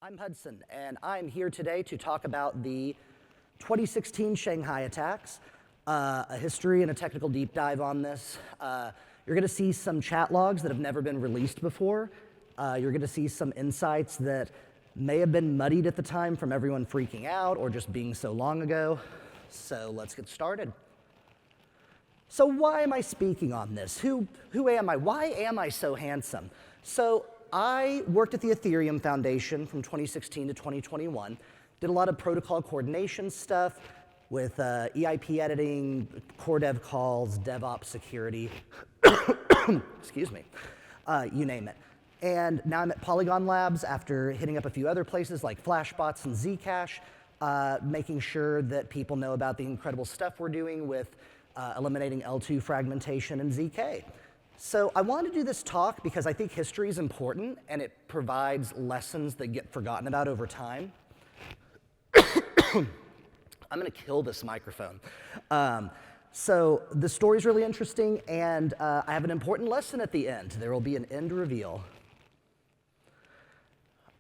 I'm Hudson, and I'm here today to talk about the 2016 Shanghai Attacks, a history and a technical deep dive on this. You're going to see some chat logs that have never been released before. You're going to see some insights that may have been muddied at the time from everyone freaking out or just being so long ago. So let's get started. So why am I speaking on this? Who am I? Why am I so handsome? So I worked at the Ethereum Foundation from 2016 to 2021, did a lot of protocol coordination stuff with EIP editing, core dev calls, DevOps security, excuse me, you name it. And now I'm at Polygon Labs after hitting up a few other places like Flashbots and Zcash, making sure that people know about the incredible stuff we're doing with eliminating L2 fragmentation and ZK. So I wanted to do this talk because I think history is important and it provides lessons that get forgotten about over time. I'm gonna kill this microphone. So the story's really interesting and I have an important lesson at the end. There will be an end reveal.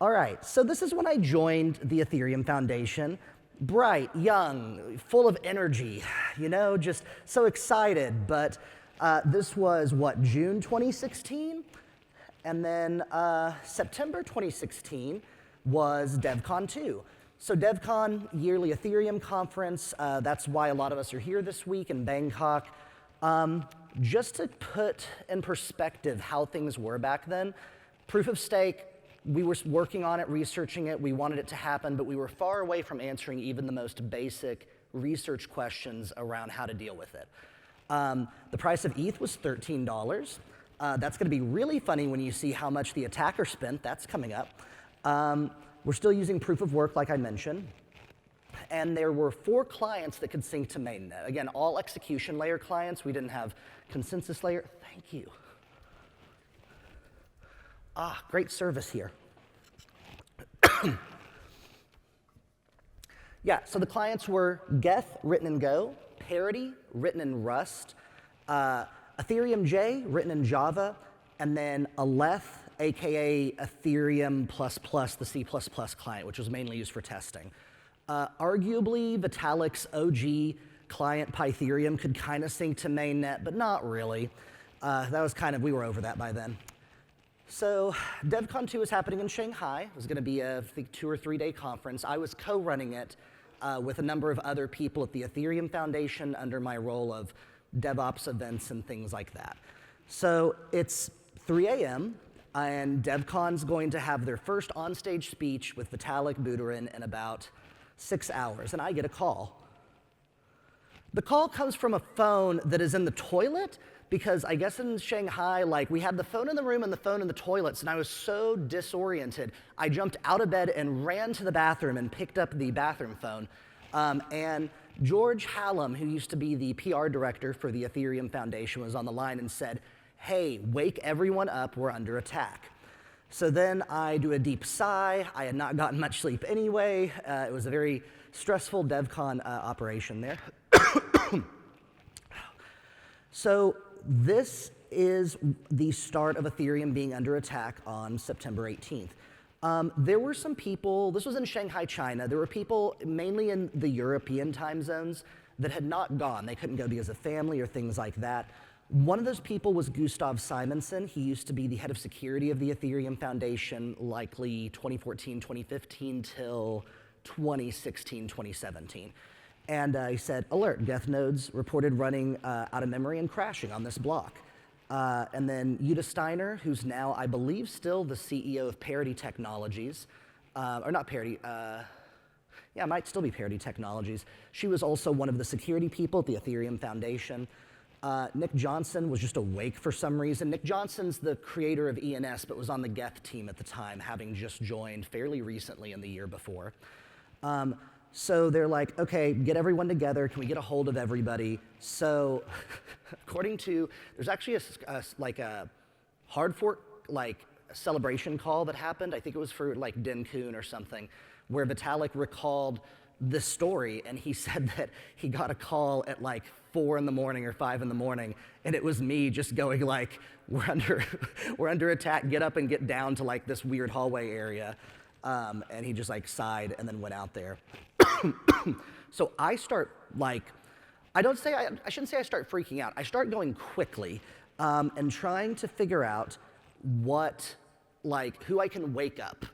All right, so this is when I joined the Ethereum Foundation. Bright, young, full of energy, you know, just so excited, but this was, what, June 2016? And then September 2016 was DevCon 2. So DevCon, yearly Ethereum conference, that's why a lot of us are here this week in Bangkok. Just to put in perspective how things were back then, proof of stake, we were working on it, researching it, we wanted it to happen, but we were far away from answering even the most basic research questions around how to deal with it. The price of ETH was $13. That's going to be really funny when you see how much the attacker spent. That's coming up. We're still using proof of work, like I mentioned. And there were 4 clients that could sync to mainnet. Again, all execution layer clients. We didn't have consensus layer. Thank you. Great service here. Yeah, so the clients were Geth, written in Go, Parity, written in Rust, Ethereum J, written in Java, and then Aleph, aka Ethereum++, the C++ client, which was mainly used for testing. Arguably, Vitalik's OG client, Pytherium, could kind of sync to mainnet, but not really. That was kind of, we were over that by then. So DevCon 2 is happening in Shanghai. It was going to be a, I think, 2 or 3 day conference. I was co-running it with a number of other people at the Ethereum Foundation under my role of DevOps events and things like that. So it's 3 a.m. and DevCon's going to have their first onstage speech with Vitalik Buterin in about 6 hours, and I get a call. The call comes from a phone that is in the toilet, because I guess in Shanghai, like, we had the phone in the room and the phone in the toilets, and I was so disoriented, I jumped out of bed and ran to the bathroom and picked up the bathroom phone. And George Hallam, who used to be the PR director for the Ethereum Foundation, was on the line and said, "Hey, wake everyone up, we're under attack." So then I do a deep sigh. I had not gotten much sleep anyway. It was a very stressful DevCon operation there. So this is the start of Ethereum being under attack on September 18th. There were some people, this was in Shanghai, China, there were people mainly in the European time zones that had not gone. They couldn't go because of family or things like that. One of those people was Gustav Simonson. He used to be the head of security of the Ethereum Foundation, likely 2014, 2015 till 2016, 2017. And he said, alert, Geth nodes reported running out of memory and crashing on this block. And then Yuta Steiner, who's now, I believe, still the CEO of Parity Technologies, or not Parity, yeah, it might still be Parity Technologies. She was also one of the security people at the Ethereum Foundation. Nick Johnson was just awake for some reason. Nick Johnson's the creator of ENS, but was on the Geth team at the time, having just joined fairly recently in the year before. So they're like, okay, get everyone together. Can we get a hold of everybody? So according to, there's actually a hard fork, like, celebration call that happened. I think it was for like Denkun or something, where Vitalik recalled this story, and he said that he got a call at like 4 in the morning or 5 in the morning, and it was me just going like, we're under attack, get up and get down to like this weird hallway area. And he just like sighed and then went out there. So I start like, I shouldn't say I start freaking out. I start going quickly and trying to figure out who I can wake up.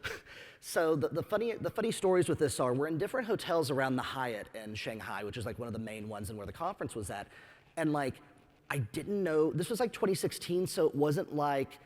So the funny stories with this are, we're in different hotels around the Hyatt in Shanghai, which is like one of the main ones and where the conference was at. And like, I didn't know, this was like 2016, so it wasn't like,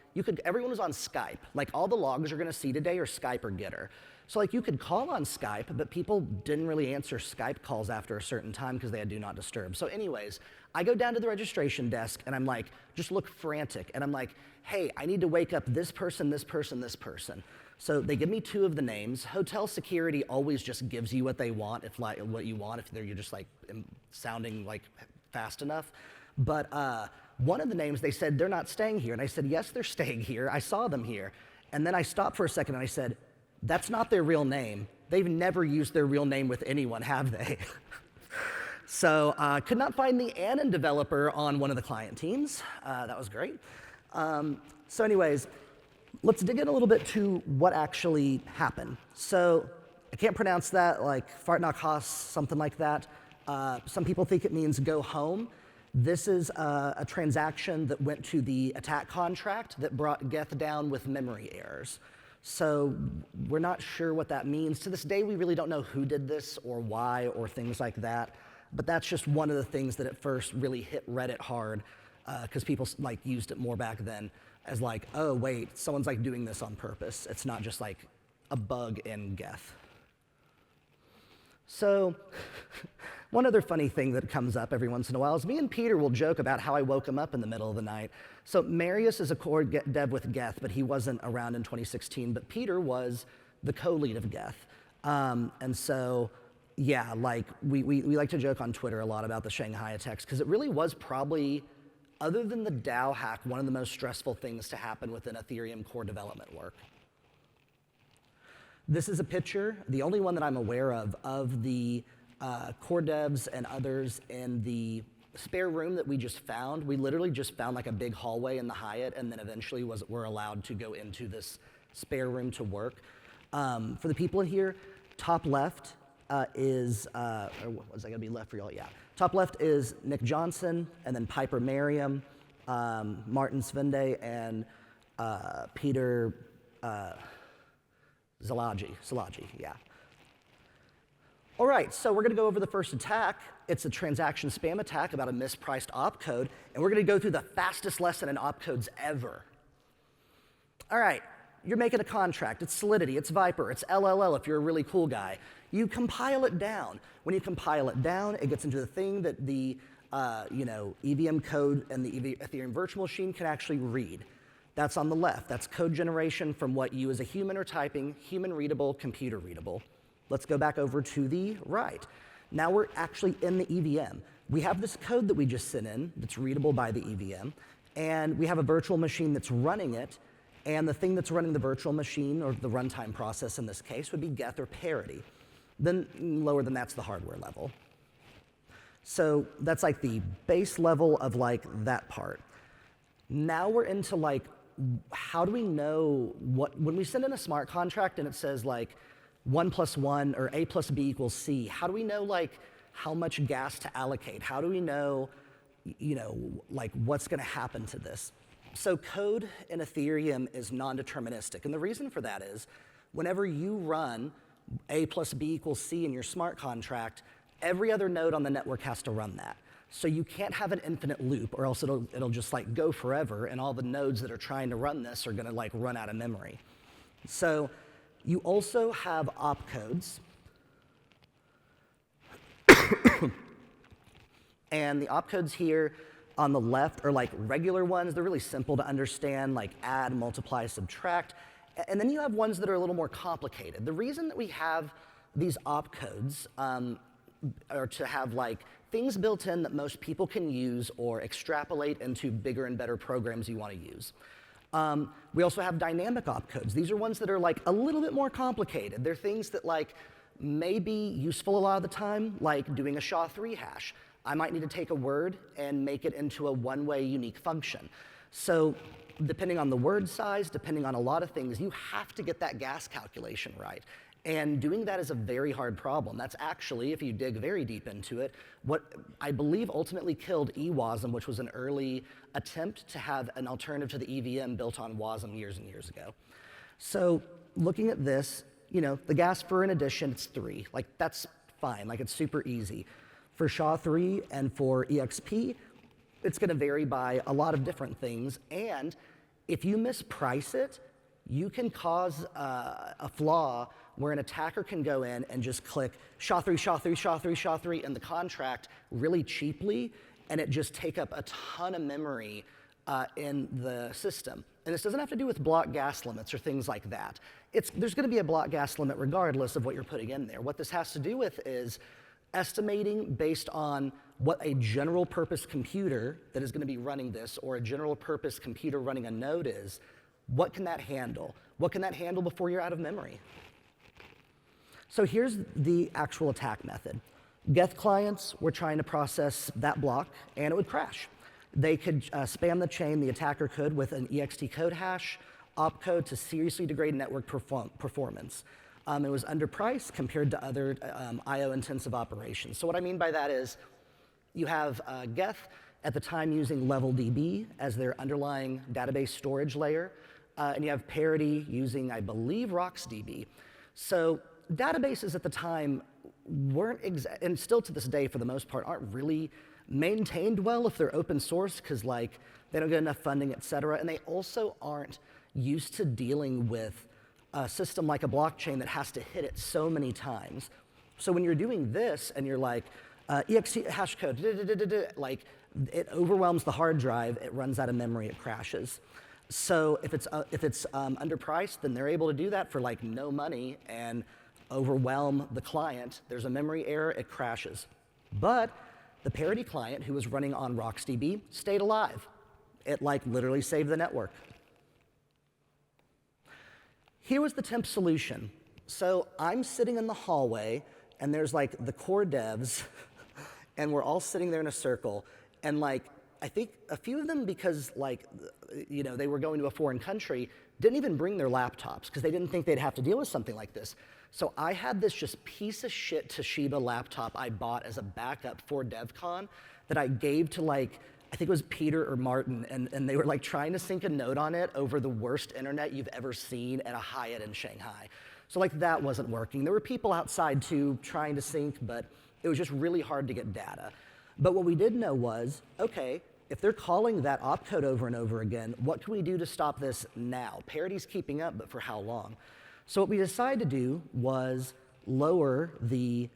everyone was on Skype. Like all the logs you're gonna see today are Skype or Getter. So like you could call on Skype, but people didn't really answer Skype calls after a certain time because they had do not disturb. So anyways, I go down to the registration desk and I'm like, just look frantic. And I'm like, hey, I need to wake up this person, this person, this person. So they give me 2 of the names. Hotel security always just gives you what they want, what you want, if you're just like sounding like fast enough. But one of the names, they said, they're not staying here. And I said, yes, they're staying here. I saw them here. And then I stopped for a second and I said, that's not their real name. They've never used their real name with anyone, have they? So could not find the Anon developer on one of the client teams. That was great. So anyways, let's dig in a little bit to what actually happened. So I can't pronounce that, like Fartnakos, something like that. Some people think it means go home. This is a transaction that went to the attack contract that brought Geth down with memory errors. So we're not sure what that means. To this day, we really don't know who did this or why or things like that. But that's just one of the things that at first really hit Reddit hard because people like used it more back then as like, oh wait, someone's like doing this on purpose. It's not just like a bug in Geth. So one other funny thing that comes up every once in a while is me and Peter will joke about how I woke him up in the middle of the night. So Marius is a core dev with Geth, but he wasn't around in 2016, but Peter was the co-lead of Geth. And so, yeah, like we like to joke on Twitter a lot about the Shanghai Attacks because it really was probably, other than the DAO hack, one of the most stressful things to happen within Ethereum core development work. This is a picture, the only one that I'm aware of the core devs and others in the spare room that we just found. We literally just found like a big hallway in the Hyatt and then eventually were allowed to go into this spare room to work. For the people in here, top left is, or was I gonna be left for y'all? Yeah. Top left is Nick Johnson and then Piper Merriam, Martin Svende, and Peter Szilagyi, yeah. All right, so we're gonna go over the first attack. It's a transaction spam attack about a mispriced opcode, and we're gonna go through the fastest lesson in opcodes ever. All right, you're making a contract. It's Solidity, it's Viper, it's LLL if you're a really cool guy. You compile it down. When you compile it down, it gets into the thing that the EVM code and the Ethereum virtual machine can actually read. That's on the left. That's code generation from what you as a human are typing, human readable, computer readable. Let's go back over to the right. Now we're actually in the EVM. We have this code that we just sent in that's readable by the EVM, and we have a virtual machine that's running it, and the thing that's running the virtual machine, or the runtime process in this case, would be Geth or Parity. Then lower than that's the hardware level. So that's like the base level of like that part. Now we're into like, how do we know when we send in a smart contract and it says like 1 + 1 or A + B = C, how do we know like how much gas to allocate? How do we know, like what's gonna happen to this? So code in Ethereum is non-deterministic. And the reason for that is whenever you run A + B = C in your smart contract, every other node on the network has to run that. So you can't have an infinite loop or else it'll just like go forever and all the nodes that are trying to run this are gonna like run out of memory. So you also have opcodes. And the opcodes here on the left are like regular ones. They're really simple to understand, like add, multiply, subtract. And then you have ones that are a little more complicated. The reason that we have these opcodes are to have like things built in that most people can use or extrapolate into bigger and better programs you want to use. We also have dynamic opcodes. These are ones that are like a little bit more complicated. They're things that like may be useful a lot of the time, like doing a SHA-3 hash. I might need to take a word and make it into a one-way unique function. So depending on the word size, depending on a lot of things, you have to get that gas calculation right. And doing that is a very hard problem. That's actually, if you dig very deep into it, what I believe ultimately killed eWASM, which was an early attempt to have an alternative to the EVM built on WASM years and years ago. So looking at this, you know, the gas for an addition, it's 3. Like, that's fine. Like, it's super easy. For SHA-3 and for EXP, it's going to vary by a lot of different things. And if you misprice it, you can cause a flaw where an attacker can go in and just click SHA-3, SHA-3, SHA-3, SHA-3 in the contract really cheaply, and it just take up a ton of memory in the system. And this doesn't have to do with block gas limits or things like that. There's going to be a block gas limit regardless of what you're putting in there. What this has to do with is estimating based on what a general purpose computer that is going to be running this, or a general purpose computer running a node is. What can that handle? What can that handle before you're out of memory? So here's the actual attack method. Geth clients were trying to process that block, and it would crash. They could spam the chain, the attacker could, with an ext code hash, opcode to seriously degrade network performance. It was underpriced compared to other IO-intensive operations. So what I mean by that is you have Geth at the time using LevelDB as their underlying database storage layer, and you have Parity using, I believe, RocksDB. So databases at the time weren't, and still to this day for the most part, aren't really maintained well if they're open source, because like they don't get enough funding, et cetera, and they also aren't used to dealing with a system like a blockchain that has to hit it so many times. So when you're doing this and you're like, ext hash code, like it overwhelms the hard drive, it runs out of memory, it crashes. So if it's underpriced, then they're able to do that for like no money and overwhelm the client. There's a memory error, it crashes. But the Parity client, who was running on RocksDB, stayed alive. It like literally saved the network. Here was the temp solution. So I'm sitting in the hallway, and there's like the core devs, and we're all sitting there in a circle, and like I think a few of them, because like, you know, they were going to a foreign country, didn't even bring their laptops because they didn't think they'd have to deal with something like this. So I had this just piece of shit Toshiba laptop I bought as a backup for DevCon that I gave to like, I think it was Peter or Martin, and they were like trying to sync a node on it over the worst internet you've ever seen at a Hyatt in Shanghai. So like that wasn't working. There were people outside too trying to sync, but it was just really hard to get data. But what we did know was, okay, if they're calling that opcode over and over again, what can we do to stop this now? Parity's keeping up, but for how long? So what we decided to do was lower the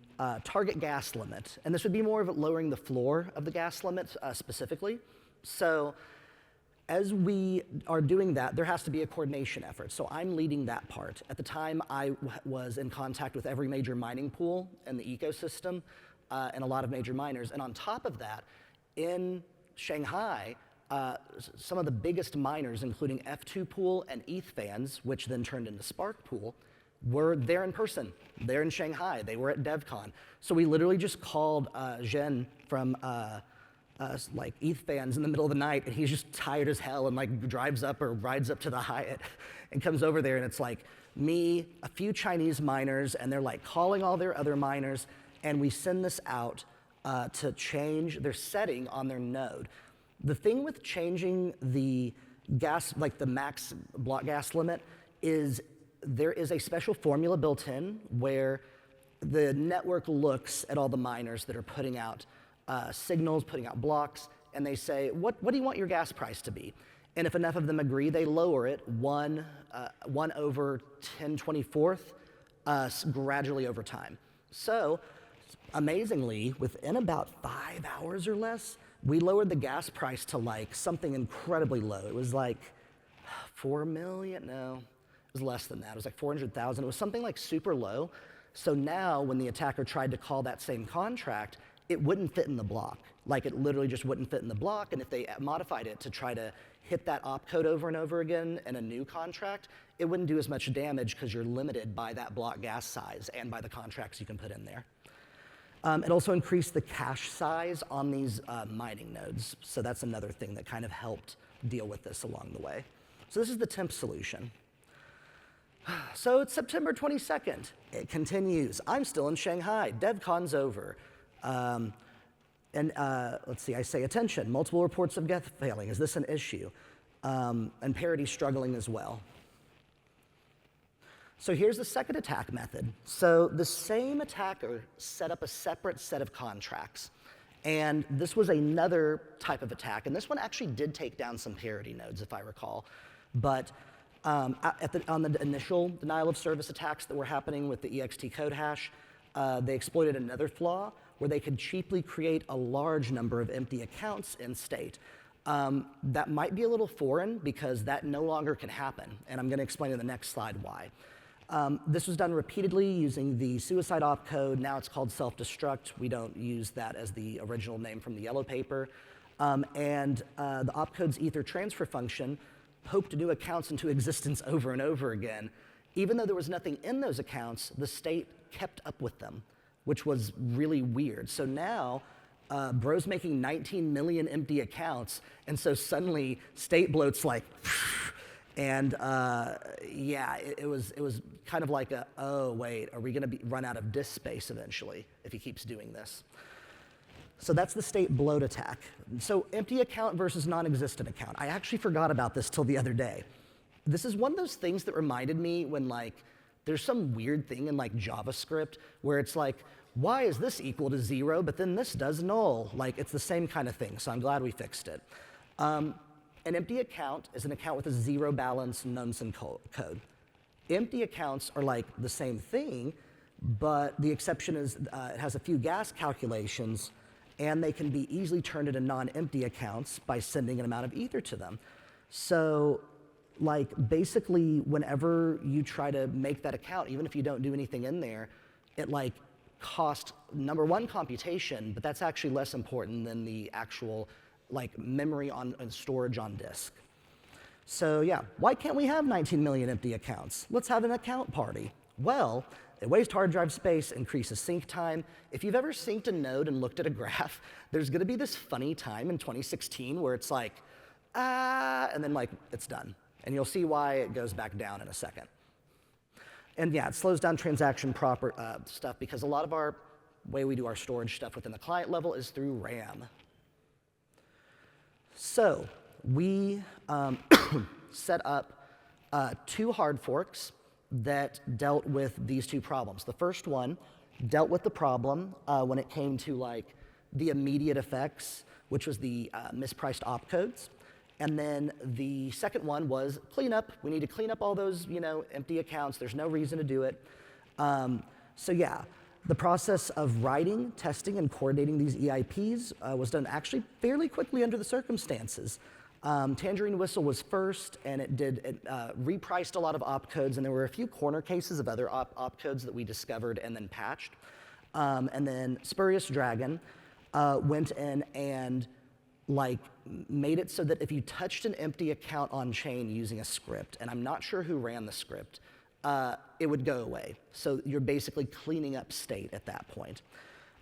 target gas limit. And this would be more of lowering the floor of the gas limit specifically. So as we are doing that, there has to be a coordination effort. So I'm leading that part. At the time, I was in contact with every major mining pool in the ecosystem and a lot of major miners. And on top of that, in Shanghai, some of the biggest miners, including F2 Pool and ETH Fans, which then turned into Spark Pool, were there in person. They're in Shanghai. They were at DevCon. So we literally just called Zhen from like ETH Fans in the middle of the night, and he's just tired as hell and like drives up or rides up to the Hyatt and comes over there, and it's like me, a few Chinese miners, and they're like calling all their other miners, and we send this out to change their setting on their node. The thing with changing the gas, like the max block gas limit, is there is a special formula built in where the network looks at all the miners that are putting out signals, putting out blocks, and they say, what do you want your gas price to be? And if enough of them agree, they lower it 1 over 10/24 gradually over time. So amazingly, within about 5 hours or less, we lowered the gas price to like something incredibly low. It was like 4 million, no, it was less than that. It was like 400,000. It was something like super low. So now when the attacker tried to call that same contract, it wouldn't fit in the block. Like it literally just wouldn't fit in the block. And if they modified it to try to hit that opcode over and over again in a new contract, it wouldn't do as much damage because you're limited by that block gas size and by the contracts you can put in there. It also increased the cache size on these mining nodes. So that's another thing that kind of helped deal with this along the way. So this is the temp solution. So it's September 22nd. It continues. I'm still in Shanghai. DevCon's over. Let's see, I say, attention, multiple reports of geth failing. Is this an issue? And Parity struggling as well. So here's the second attack method. So the same attacker set up a separate set of contracts. And this was another type of attack. And this one actually did take down some Parity nodes, if I recall. But on the initial denial of service attacks that were happening with the ext code hash, they exploited another flaw where they could cheaply create a large number of empty accounts in state. That might be a little foreign because that no longer can happen. And I'm going to explain in the next slide why. This was done repeatedly using the suicide opcode. Now it's called self-destruct. We don't use that as the original name from the yellow paper. The opcode's ether transfer function hoped new accounts into existence over and over again. Even though there was nothing in those accounts, the state kept up with them, which was really weird. So now, bro's making 19 million empty accounts, and so suddenly state bloat's like, and yeah, it was kind of like a, oh wait, are we gonna run out of disk space eventually if he keeps doing this? So that's the state bloat attack. So empty account versus non-existent account. I actually forgot about this till the other day. This is one of those things that reminded me when like, there's some weird thing in like JavaScript where it's like, why is this equal to 0, but then this does null? Like, it's the same kind of thing, so I'm glad we fixed it. An empty account is an account with a 0 balance nonsense code. Empty accounts are like the same thing, but the exception is it has a few gas calculations, and they can be easily turned into non-empty accounts by sending an amount of ether to them. So, like, basically, whenever you try to make that account, even if you don't do anything in there, it like costs, number one, computation, but that's actually less important than the actual like memory and storage on disk. So yeah, why can't we have 19 million empty accounts? Let's have an account party. Well, it wastes hard drive space, increases sync time. If you've ever synced a node and looked at a graph, there's gonna be this funny time in 2016 where it's like, and then like, it's done. And you'll see why it goes back down in a second. And yeah, it slows down transaction stuff because a lot of our way we do our storage stuff within the client level is through RAM. So we set up 2 hard forks that dealt with these 2 problems. The first one dealt with the problem when it came to like the immediate effects, which was the mispriced opcodes. And then the second one was cleanup. We need to clean up all those, empty accounts. There's no reason to do it. So yeah, the process of writing, testing, and coordinating these EIPs was done actually fairly quickly under the circumstances. Tangerine Whistle was first, and it repriced a lot of opcodes, and there were a few corner cases of other opcodes that we discovered and then patched. And then Spurious Dragon went in and like made it so that if you touched an empty account on chain using a script, and I'm not sure who ran the script, it would go away. So you're basically cleaning up state at that point.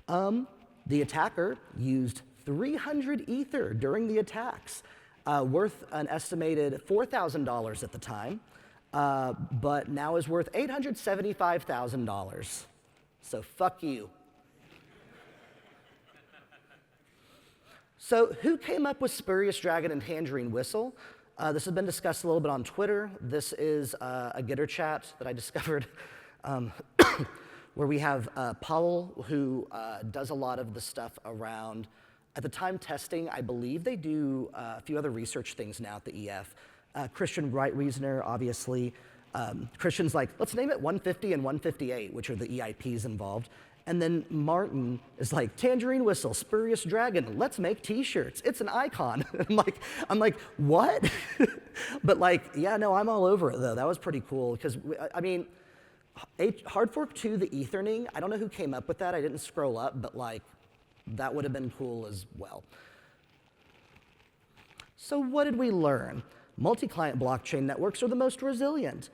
The attacker used 300 ether during the attacks, worth an estimated $4,000 at the time, but now is worth $875,000. So fuck you. So who came up with Spurious Dragon and Tangerine Whistle? This has been discussed a little bit on Twitter. This is a Gitter chat that I discovered where we have Paul, who does a lot of the stuff around, at the time, testing. I believe they do a few other research things now at the EF. Christian Wright-Reasoner, obviously. Christian's like, let's name it 150 and 158, which are the EIPs involved. And then Martin is like, Tangerine Whistle, Spurious Dragon, let's make t-shirts. It's an icon. I'm like, what? But like, yeah, no, I'm all over it though. That was pretty cool because, I mean, hard fork 2, the etherning, I don't know who came up with that. I didn't scroll up, but like, that would have been cool as well. So what did we learn? Multi-client blockchain networks are the most resilient.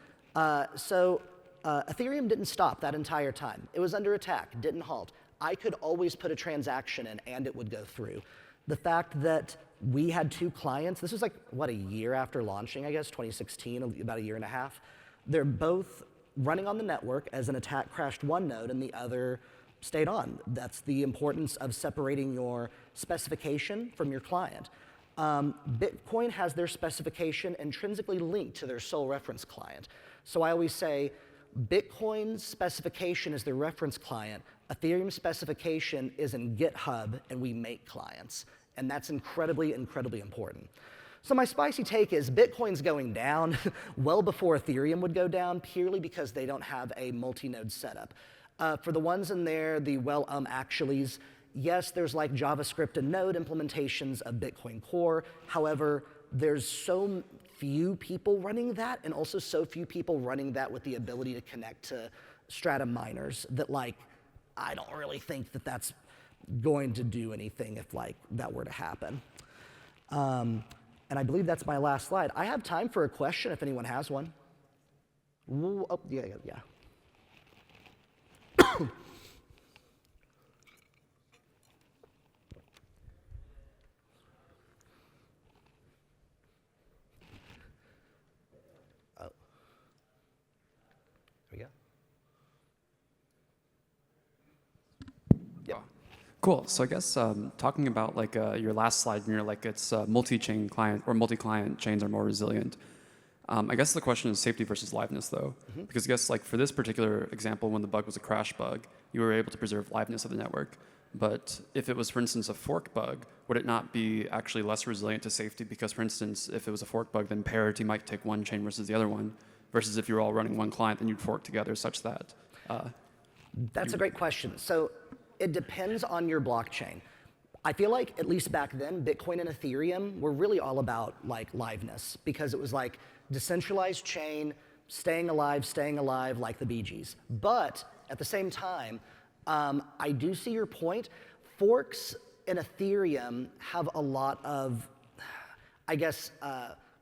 Ethereum didn't stop that entire time. It was under attack, didn't halt. I could always put a transaction in and it would go through. The fact that we had 2 clients. This was like, what, a year after launching, I guess, 2016, about a year and a half. They're both running on the network as an attack crashed one node and the other stayed on. That's the importance of separating your specification from your client. Bitcoin has their specification intrinsically linked to their sole reference client. So I always say, Bitcoin's specification is their reference client. Ethereum's specification is in GitHub, and we make clients. And that's incredibly, incredibly important. So my spicy take is Bitcoin's going down well before Ethereum would go down, purely because they don't have a multi-node setup. For the ones in there, the actuallys, yes, there's like JavaScript and Node implementations of Bitcoin Core. However, there's so few people running that, and also so few people running that with the ability to connect to Stratum miners that, like, I don't really think that that's going to do anything if, like, that were to happen. And I believe that's my last slide. I have time for a question if anyone has one. Ooh, oh, yeah. Oh. There we go. Yeah. Cool. So I guess talking about like your last slide, and you're like it's multi-chain client or multi-client chains are more resilient. I guess the question is safety versus liveness, though, because I guess like for this particular example, when the bug was a crash bug, you were able to preserve liveness of the network. But if it was, for instance, a fork bug, would it not be actually less resilient to safety? Because, for instance, if it was a fork bug, then parity might take one chain versus the other one, versus if you're all running one client, then you'd fork together such that. That's a great question. So it depends on your blockchain. I feel like, at least back then, Bitcoin and Ethereum were really all about like liveness, because it was like decentralized chain, staying alive like the Bee Gees. But at the same time, I do see your point. Forks in Ethereum have a lot of, I guess,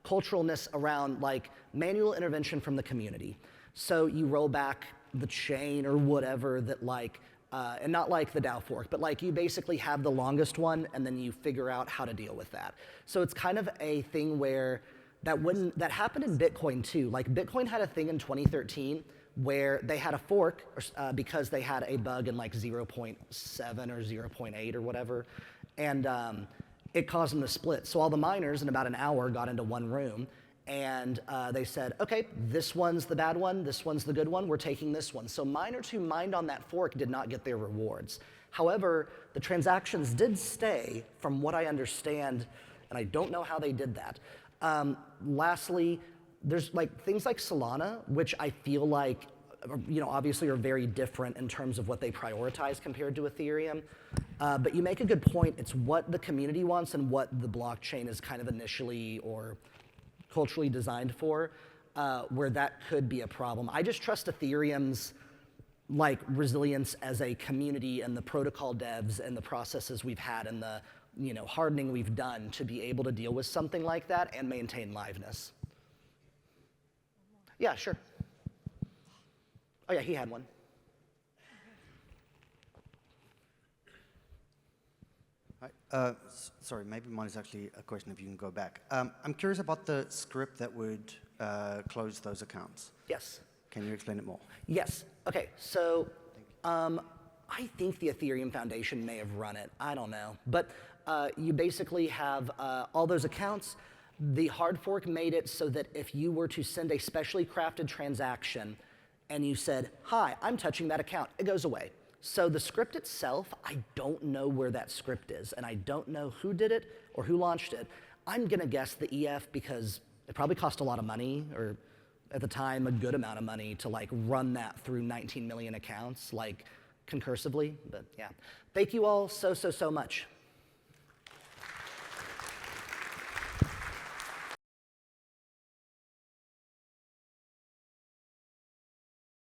culturalness around like manual intervention from the community. So you roll back the chain or whatever that like, and not like the DAO fork, but like you basically have the longest one and then you figure out how to deal with that. So it's kind of a thing where that happened in Bitcoin too. Like Bitcoin had a thing in 2013 where they had a fork because they had a bug in like 0.7 or 0.8 or whatever, and it caused them to split. So all the miners in about an hour got into one room, and they said, okay, this one's the bad one, this one's the good one, we're taking this one. So miners who mined on that fork did not get their rewards. However, the transactions did stay, from what I understand, and I don't know how they did that. Lastly, there's like things like Solana, which I feel like, you know, obviously are very different in terms of what they prioritize compared to Ethereum. But you make a good point. It's what the community wants and what the blockchain is kind of initially or culturally designed for, where that could be a problem. I just trust Ethereum's like resilience as a community and the protocol devs and the processes we've had and the hardening we've done to be able to deal with something like that and maintain liveness. Yeah, sure. Oh yeah, he had one. Sorry, maybe mine is actually a question if you can go back. I'm curious about the script that would close those accounts. Yes. Can you explain it more? Yes. Okay, so I think the Ethereum Foundation may have run it. I don't know. But you basically have all those accounts. The hard fork made it so that if you were to send a specially crafted transaction and you said, hi, I'm touching that account, it goes away. So the script itself, I don't know where that script is, and I don't know who did it or who launched it. I'm gonna guess the EF because it probably cost a lot of money, or at the time, a good amount of money to like run that through 19 million accounts, like concursively, but yeah. Thank you all so much.